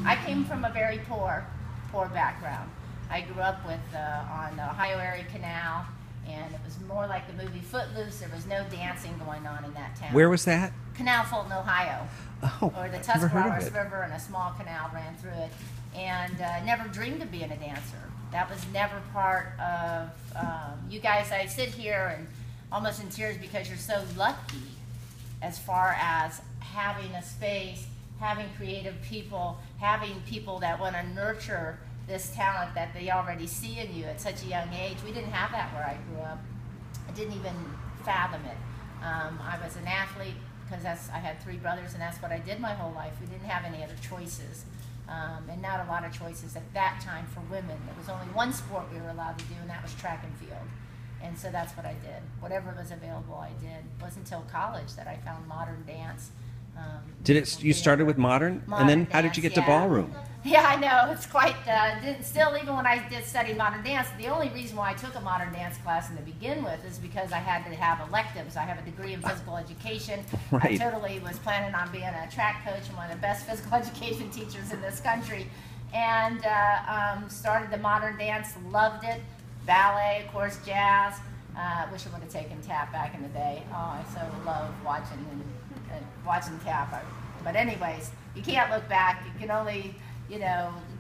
I came from a very poor background. I grew up with on the Ohio Erie Canal, and it was more like the movie Footloose. There was no dancing going on in that town. Where was that? Canal Fulton, Ohio. Oh, Or the I've never heard of Tuscarawas it. River, and a small canal ran through it. And never dreamed of being a dancer. That was never part of you guys. I sit here and almost in tears because you're so lucky as far as having a space, having creative people, having people that want to nurture this talent that they already see in you at such a young age. We didn't have that where I grew up. I didn't even fathom it. I was an athlete because I had 3 brothers, and that's what I did my whole life. We didn't have any other choices, and not a lot of choices at that time for women. There was only one sport we were allowed to do, and that was track and field. And so that's what I did. Whatever was available, I did. It wasn't until college that I found modern dance. You started with modern, and then how did you get to ballroom? Yeah, I know. It's quite, still, even when I did study modern dance, the only reason why I took a modern dance class to begin with is because I had to have electives. I have a degree in physical education. Right. I totally was planning on being a track coach and one of the best physical education teachers in this country. And started the modern dance, loved it. Ballet, of course, jazz. Wish I would have taken tap back in the day. Oh, I so love watching tap. But anyways, you can't look back. You can only,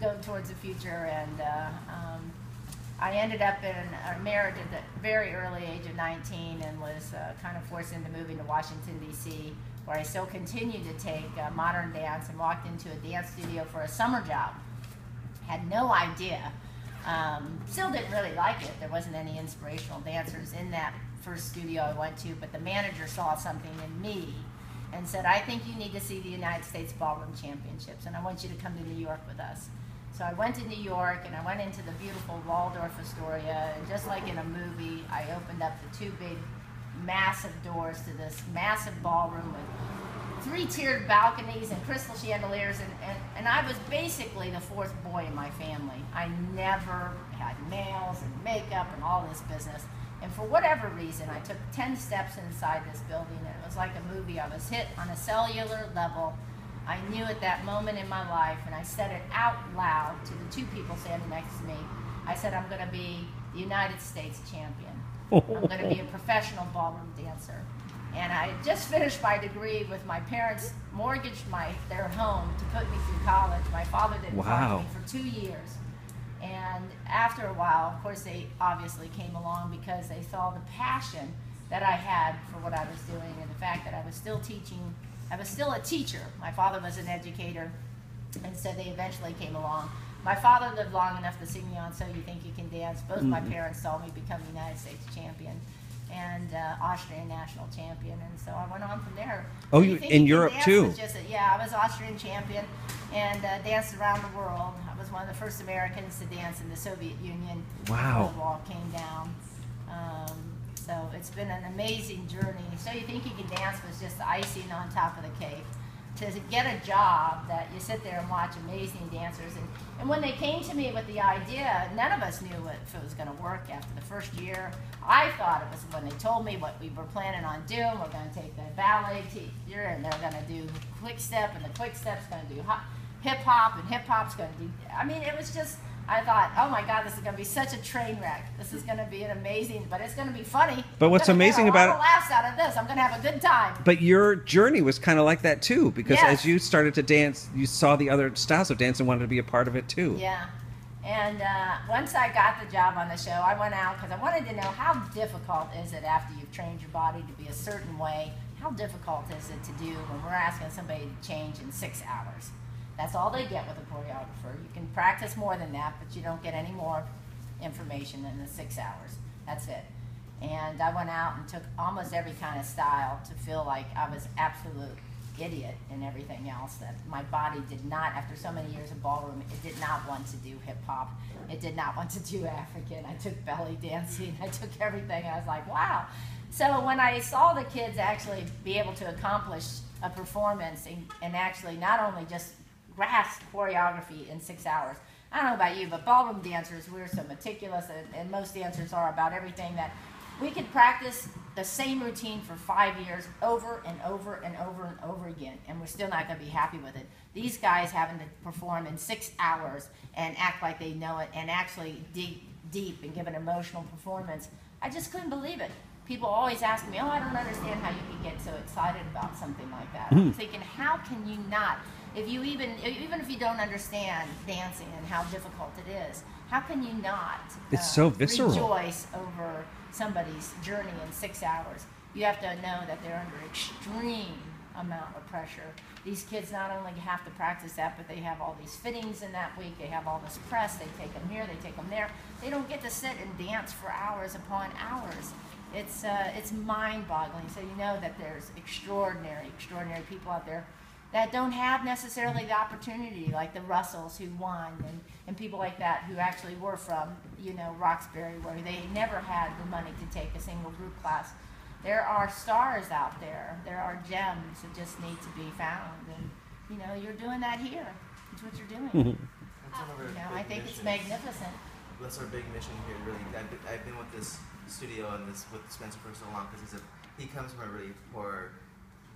go towards the future. And I ended up married at the very early age of 19 and was kind of forced into moving to Washington, D.C., where I still continued to take modern dance and walked into a dance studio for a summer job. Had no idea. Still didn't really like it. There wasn't any inspirational dancers in that first studio I went to, but the manager saw something in me and said, I think you need to see the United States Ballroom Championships, and I want you to come to New York with us. So I went to New York, and I went into the beautiful Waldorf Astoria, and just like in a movie, I opened up the 2 big, massive doors to this massive ballroom with 3-tiered balconies and crystal chandeliers, and I was basically the 4th boy in my family. I never had nails and makeup and all this business. And for whatever reason, I took 10 steps inside this building, and it was like a movie. I was hit on a cellular level. I knew at that moment in my life, and I said it out loud to the 2 people standing next to me. I said, I'm going to be the United States champion. I'm going to be a professional ballroom dancer. And I had just finished my degree with my parents mortgaged their home to put me through college. My father didn't talk to me for 2 years. And after a while, of course, they obviously came along because they saw the passion that I had for what I was doing and the fact that I was still teaching. I was still a teacher. My father was an educator, and so they eventually came along. My father lived long enough to sing me on So You Think You Can Dance. Both my parents saw me become United States champion and Austrian national champion, and so I went on from there. Oh, So you in Europe too? Yeah, I was Austrian champion and danced around the world. I was one of the first Americans to dance in the Soviet Union. Wow. The wall came down. So it's been an amazing journey. So You Think You Can Dance was just the icing on top of the cake. To get a job that you sit there and watch amazing dancers. And when they came to me with the idea, none of us knew if it was going to work after the first year. I thought it was when they told me what we were planning on doing. We're going to take the ballet teacher, and they're going to do quick step, and the quick step's going to do hip hop, and hip hop's going to do. I mean, it was just. I thought, oh my God, this is going to be such a train wreck. This is going to be an amazing, but it's going to be funny. But what's amazing about it? Laughs out of this. I'm going to have a good time. But your journey was kind of like that too, because Yes. as you started to dance, you saw the other styles of dance and wanted to be a part of it too. Yeah. And once I got the job on the show, I went out because I wanted to know how difficult is it after you've trained your body to be a certain way. How difficult is it to do when we're asking somebody to change in 6 hours? That's all they get with a choreographer. You can practice more than that, but you don't get any more information than the 6 hours. That's it. And I went out and took almost every kind of style to feel like I was absolute idiot in everything else. That my body did not, after so many years of ballroom, it did not want to do hip hop. It did not want to do African. I took belly dancing. I took everything. I was like, wow. So when I saw the kids actually be able to accomplish a performance and actually not only just grasp choreography in 6 hours. I don't know about you, but ballroom dancers, we're so meticulous, and most dancers are about everything that we could practice the same routine for 5 years over and over and over and over again, and we're still not going to be happy with it. These guys having to perform in 6 hours and act like they know it and actually dig deep and give an emotional performance. I just couldn't believe it. People always ask me, oh, I don't understand how you can get so excited about something like that. I'm thinking, how can you not? If you even if you don't understand dancing and how difficult it is, how can you not it's so visceral. Rejoice over somebody's journey in 6 hours? You have to know that they're under extreme amount of pressure. These kids not only have to practice that, but they have all these fittings in that week. They have all this press. They take them here, they take them there. They don't get to sit and dance for hours upon hours. It's mind-boggling. So you know that there's extraordinary people out there that don't have necessarily the opportunity, like the Russells who won, and people like that who actually were from, you know, Roxbury, where they never had the money to take a single group class. There are stars out there. There are gems that just need to be found, and you know, you're doing that here. That's what you're doing. You know, I think it's magnificent. That's our big mission here. Really, I've been with this studio and with Spencer for so long because he comes from a really poor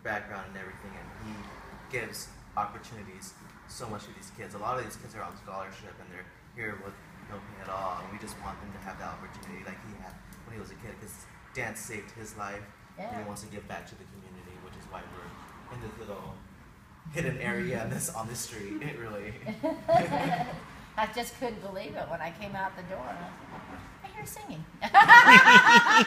background and everything, and he gives opportunities so much to these kids. A lot of these kids are on scholarship and they're here with no pay at all, and we just want them to have that opportunity like he had when he was a kid, because dance saved his life. Yeah. And he wants to give back to the community, which is why we're in this little hidden area on this street. It really. I just couldn't believe it when I came out the door. I hear singing. I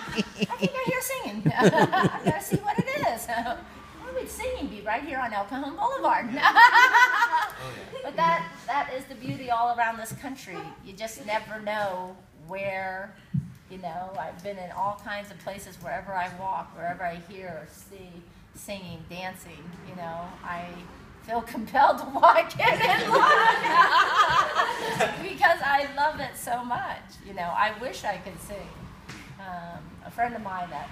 think I hear singing. I gotta see what it is. Where would singing be? Right here on El Cajon Boulevard. Oh, yeah. But that is the beauty all around this country. You just never know where. You know, I've been in all kinds of places. Wherever I walk, wherever I hear or see singing, dancing, you know, I feel compelled to walk in and look because I love it so much. You know, I wish I could sing. A friend of mine that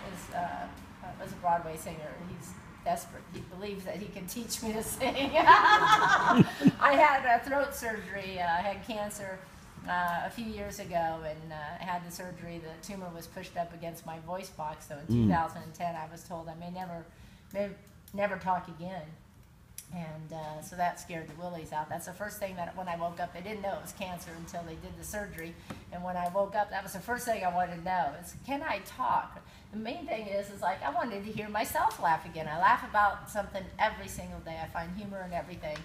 was a Broadway singer, he's desperate. He believes that he can teach me to sing. I had a throat surgery. I had cancer a few years ago, and I had the surgery. The tumor was pushed up against my voice box. So in 2010, I was told I may never talk again. And so that scared the willies out. That's the first thing that when I woke up, they didn't know it was cancer until they did the surgery. And when I woke up, that was the first thing I wanted to know is, can I talk? The main thing is like, I wanted to hear myself laugh again. I laugh about something every single day. I find humor in everything.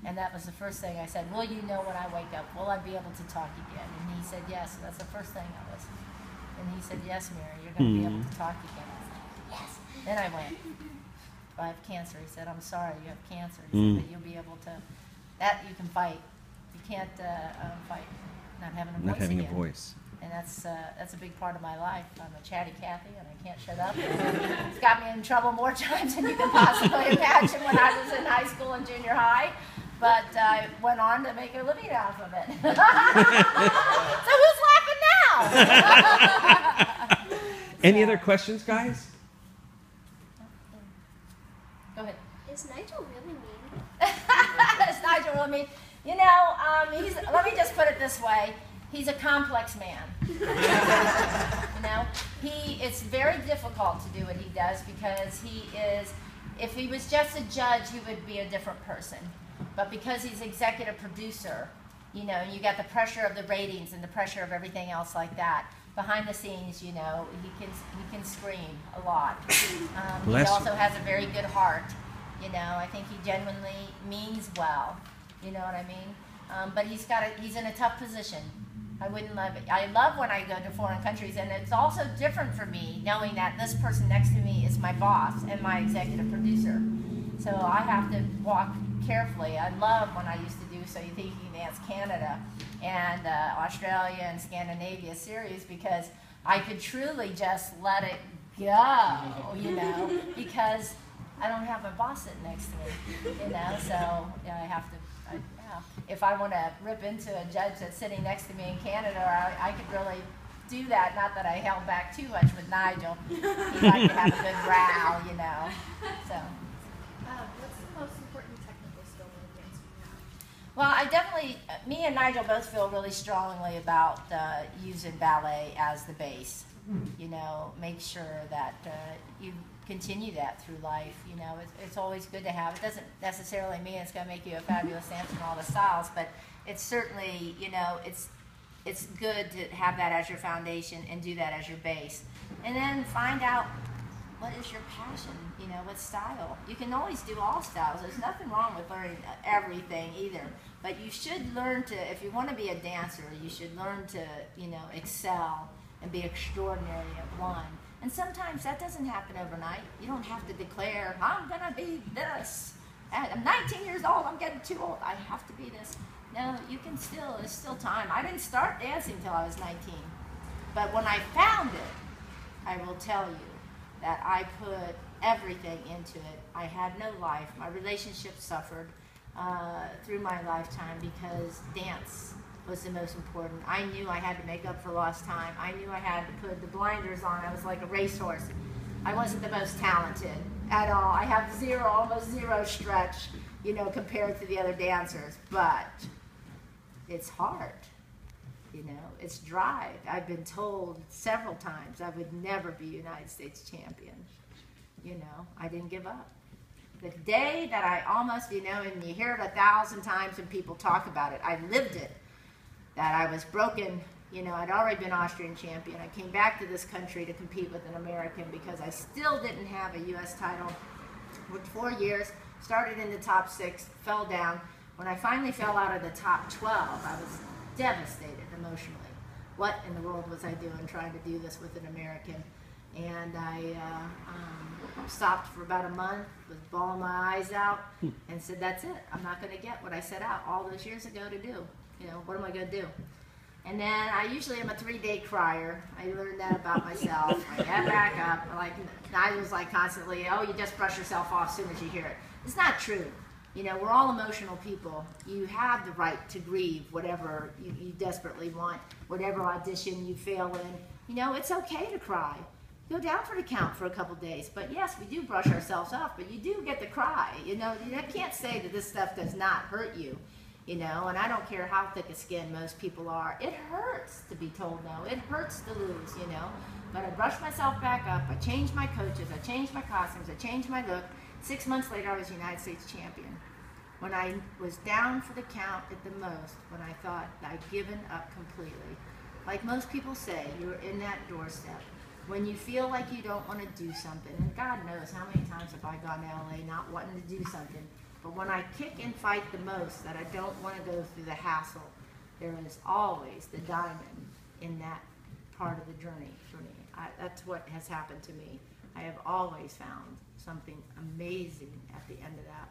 And that was the first thing I said, will you know when I wake up? Will I be able to talk again? And he said, yes. So that's the first thing I listened to. And he said, yes, Mary, you're going to be able to talk again. I said, yes. Then I went, I have cancer. He said, I'm sorry, you have cancer. He said, but you'll be able to, that you can fight. You can't fight not having a voice. Not having again. a voice. And that's a big part of my life. I'm a chatty Cathy, and I can't shut up. It's got me in trouble more times than you can possibly imagine when I was in high school and junior high. But I went on to make a living off of it. So who's laughing now? Any other questions, guys? Go ahead. Is Nigel really mean? Is Nigel really mean? You know, let me just put it this way. He's a complex man. You know, it's very difficult to do what he does because if he was just a judge, he would be a different person. But because he's executive producer, you know, you got the pressure of the ratings and the pressure of everything else like that. Behind the scenes, you know, he can scream a lot. He also has a very good heart. You know, I think he genuinely means well. You know what I mean? But he's in a tough position. I wouldn't love it. I love when I go to foreign countries, and it's also different for me knowing that this person next to me is my boss and my executive producer. So I have to walk carefully. I love when I used to do So You Think You Can Dance Canada and Australia and Scandinavia series because I could truly just let it go, you know, because I don't have my boss sitting next to me, you know, so yeah, I have to. If I want to rip into a judge that's sitting next to me in Canada, I could really do that. Not that I held back too much with Nigel. He liked to have a good row, you know. So. What's the most important technical skill in dance you have? Well, I definitely, me and Nigel both feel really strongly about using ballet as the base. you know, make sure that you continue that through life. You know, it's always good to have. It doesn't necessarily mean it's going to make you a fabulous dancer in all the styles, but it's certainly, you know, it's good to have that as your foundation and do that as your base. And then find out what is your passion, you know, what style. You can always do all styles. There's nothing wrong with learning everything either. But you should learn to, if you want to be a dancer, you should learn to, you know, excel and be extraordinary at one. And sometimes that doesn't happen overnight. You don't have to declare, I'm going to be this. I'm 19 years old, I'm getting too old, I have to be this. No, you can still, there's still time. I didn't start dancing until I was 19. But when I found it, I will tell you that I put everything into it. I had no life. My relationship suffered through my lifetime because dance was the most important. I knew I had to make up for lost time. I knew I had to put the blinders on. I was like a racehorse. I wasn't the most talented at all. I have zero, almost zero stretch, you know, compared to the other dancers. But it's hard, you know, it's drive. I've been told several times I would never be United States champion. You know, I didn't give up. The day that I almost, you know, and you hear it 1,000 times when people talk about it, I lived it, that I was broken. You know, I'd already been Austrian champion. I came back to this country to compete with an American because I still didn't have a U.S. title. Worked 4 years, started in the top 6, fell down. When I finally fell out of the top 12, I was devastated emotionally. What in the world was I doing trying to do this with an American? And I stopped for about a month, was bawling my eyes out, and said, that's it. I'm not going to get what I set out all those years ago to do. You know, what am I going to do? And then I usually am a 3-day crier. I learned that about myself. I get back up. Like, I was like constantly, oh, you just brush yourself off as soon as you hear it. It's not true. You know, we're all emotional people. You have the right to grieve whatever you desperately want, whatever audition you fail in. You know, it's okay to cry. Go down for the count for a couple days. But yes, we do brush ourselves off, but you do get to cry. You know, you can't say that this stuff does not hurt you. You know, and I don't care how thick a skin most people are. It hurts to be told no. It hurts to lose, you know. But I brushed myself back up. I changed my coaches. I changed my costumes. I changed my look. 6 months later, I was United States champion. When I was down for the count at the most, when I thought I'd given up completely. Like most people say, you're in that doorstep. When you feel like you don't want to do something, and God knows how many times have I gone to LA not wanting to do something, but when I kick and fight the most, that I don't want to go through the hassle, there is always the diamond in that part of the journey for me. That's what has happened to me. I have always found something amazing at the end of that.